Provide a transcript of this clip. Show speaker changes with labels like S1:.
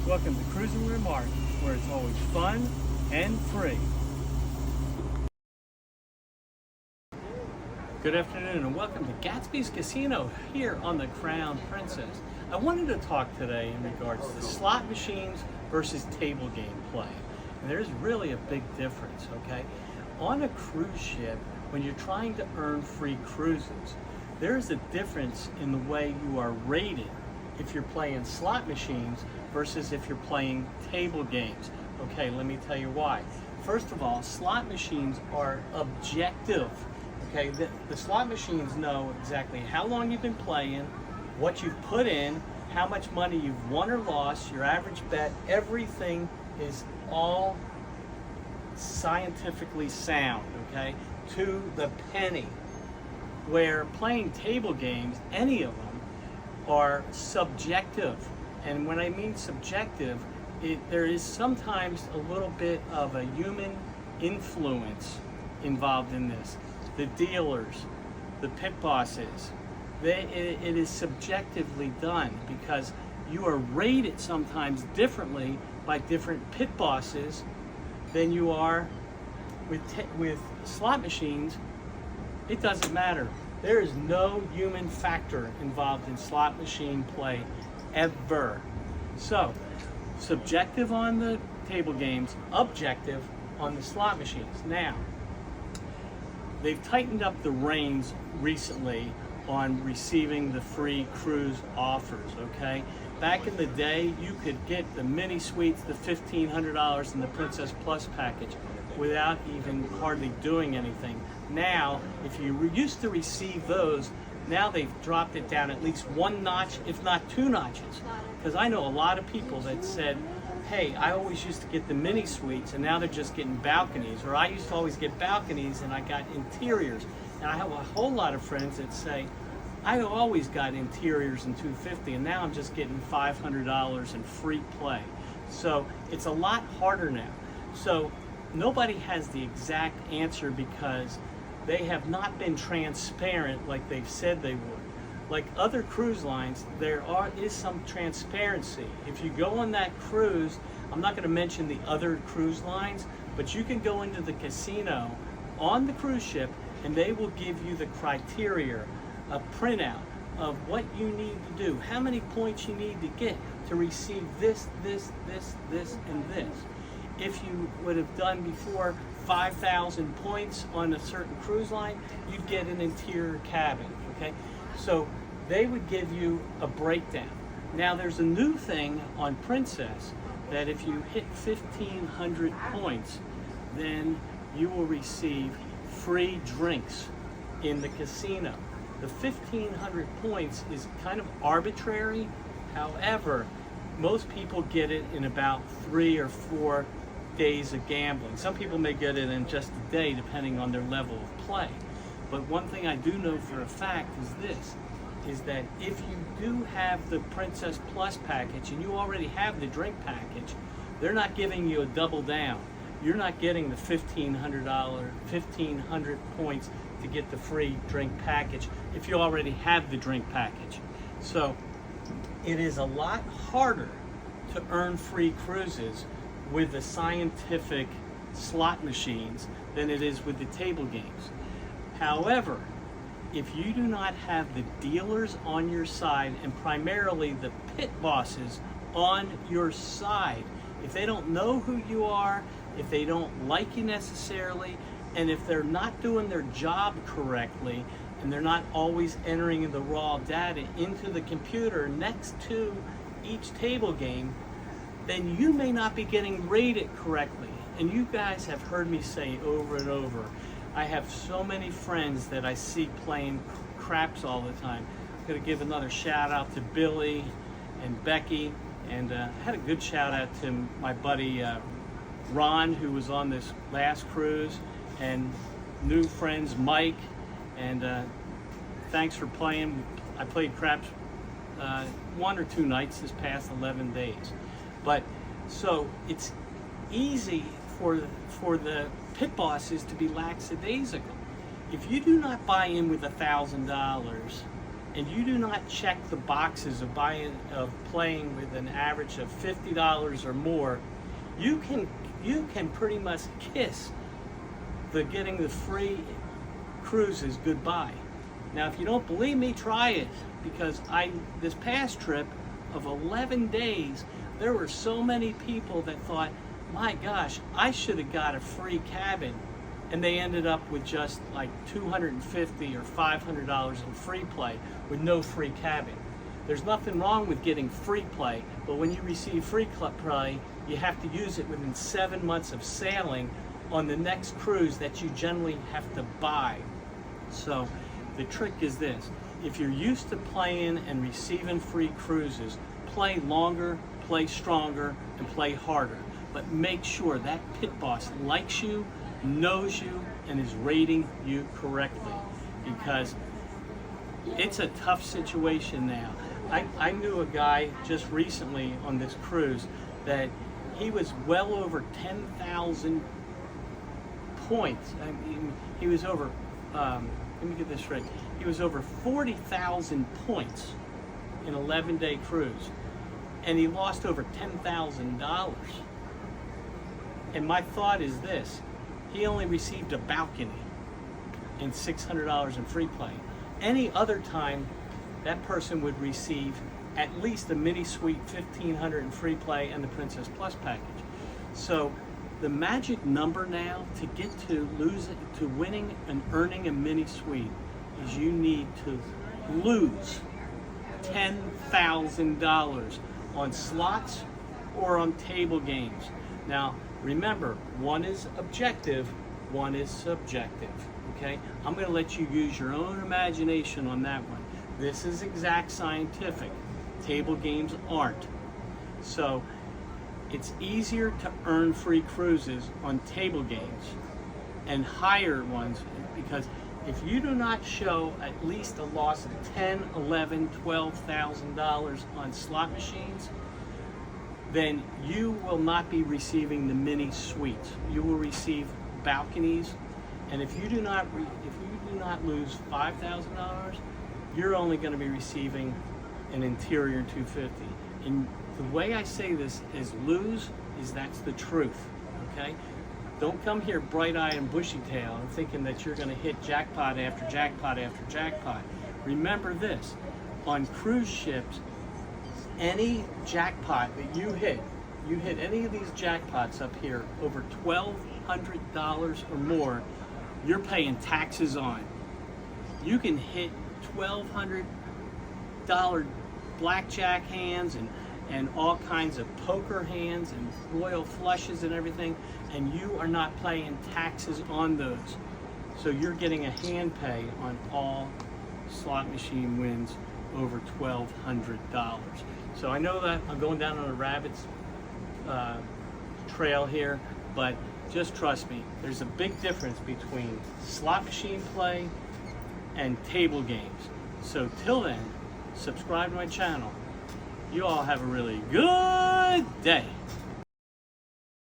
S1: Welcome to Cruising with Mark, where it's always fun and free. Good afternoon and welcome to Gatsby's Casino here on the Crown Princess. I wanted to talk today in regards to slot machines versus table game play. And there's really a big difference, okay? On a cruise ship, when you're trying to earn free cruises, there's a difference in the way you are rated if you're playing slot machines versus if you're playing table games. Okay, let me tell you why. First of all, slot machines are objective. Okay, the slot machines know exactly how long you've been playing, what you've put in, how much money you've won or lost, your average bet, everything is all scientifically sound, okay, to the penny. Where playing table games, any of them, are subjective. And when I mean subjective, there is sometimes a little bit of a human influence involved in this. The dealers, the pit bosses, it is subjectively done because you are rated sometimes differently by different pit bosses than you are with slot machines. It doesn't matter. There is no human factor involved in slot machine play ever. So, subjective on the table games, objective on the slot machines. Now, they've tightened up the reins recently on receiving the free cruise offers, okay? Back in the day, you could get the mini suites, the $1,500 in the Princess Plus package without even hardly doing anything. Now, if you used to receive those, now they've dropped it down at least one notch, if not two notches. Because I know a lot of people that said, hey, I always used to get the mini suites and now they're just getting balconies. Or I used to always get balconies and I got interiors. And I have a whole lot of friends that say, I always got interiors in $250 and now I'm just getting $500 in free play. So it's a lot harder now. So nobody has the exact answer because they have not been transparent like they've said they would. Like other cruise lines, there is some transparency. If you go on that cruise, I'm not going to mention the other cruise lines, but you can go into the casino on the cruise ship and they will give you the criteria, a printout of what you need to do, how many points you need to get to receive this, and this. If you would have done before 5,000 points on a certain cruise line, you'd get an interior cabin, okay? So they would give you a breakdown. Now there's a new thing on Princess that if you hit 1,500 points, then you will receive free drinks in the casino. The 1,500 points is kind of arbitrary. However, most people get it in about 3 or 4 days of gambling. Some people may get it in just a day depending on their level of play. But one thing I do know for a fact is that if you do have the Princess Plus package and you already have the drink package, they're not giving you a double down. You're not getting the $1,500 points to get the free drink package if you already have the drink package. So it is a lot harder to earn free cruises with the scientific slot machines than it is with the table games. However, if you do not have the dealers on your side and primarily the pit bosses on your side, if they don't know who you are, if they don't like you necessarily, and if they're not doing their job correctly, and they're not always entering the raw data into the computer next to each table game, then you may not be getting rated correctly. And you guys have heard me say over and over, I have so many friends that I see playing craps all the time. I'm going to give another shout out to Billy and Becky, and I had a good shout out to my buddy Ron, who was on this last cruise, and new friends Mike, and thanks for playing. I played craps 1 or 2 nights this past 11 days. But so it's easy for the pit bosses to be lackadaisical. If you do not buy in with $1,000, and you do not check the boxes of playing with an average of $50 or more, you can pretty much kiss getting the free cruises goodbye. Now, if you don't believe me, try it, because this past trip of 11 days, there were so many people that thought, my gosh, I should have got a free cabin, and they ended up with just like $250 or $500 in free play with no free cabin. There's nothing wrong with getting free play, but when you receive free play, you have to use it within 7 months of sailing on the next cruise that you generally have to buy. So the trick is this: if you're used to playing and receiving free cruises, play longer, play stronger, and play harder. But make sure that pit boss likes you, knows you, and is rating you correctly, because it's a tough situation now. I knew a guy just recently on this cruise that he was well over 10,000 points. I mean, he was over, let me get this straight, he was over 40,000 points in an 11-day cruise, and he lost over $10,000. And my thought is this: he only received a balcony and $600 in free play. Any other time, that person would receive at least a mini suite, $1,500 in free play, and the Princess Plus package. So the magic number now to get to winning and earning a mini suite is you need to lose $10,000 on slots or on table games. Now, remember, one is objective, one is subjective, okay? I'm going to let you use your own imagination on that one. This is exact scientific. Table games aren't. So it's easier to earn free cruises on table games and higher ones, because if you do not show at least a loss of $10,000, $11,000, $12,000 on slot machines, then you will not be receiving the mini suites. You will receive balconies, and if you do not lose $5,000, you're only going to be receiving an interior 250. And the way I say this is that's the truth, okay? Don't come here bright-eyed and bushy-tailed and thinking that you're going to hit jackpot after jackpot after jackpot. Remember this: on cruise ships, any jackpot that you hit any of these jackpots up here over $1,200 or more, you're paying taxes on. You can hit $1,200 blackjack hands and all kinds of poker hands and royal flushes and everything, and you are not paying taxes on those. So you're getting a hand pay on all slot machine wins over $1,200. So I know that I'm going down on a rabbit's trail here, but just trust me, there's a big difference between slot machine play and table games. So till then, subscribe to my channel. You all have a really good day.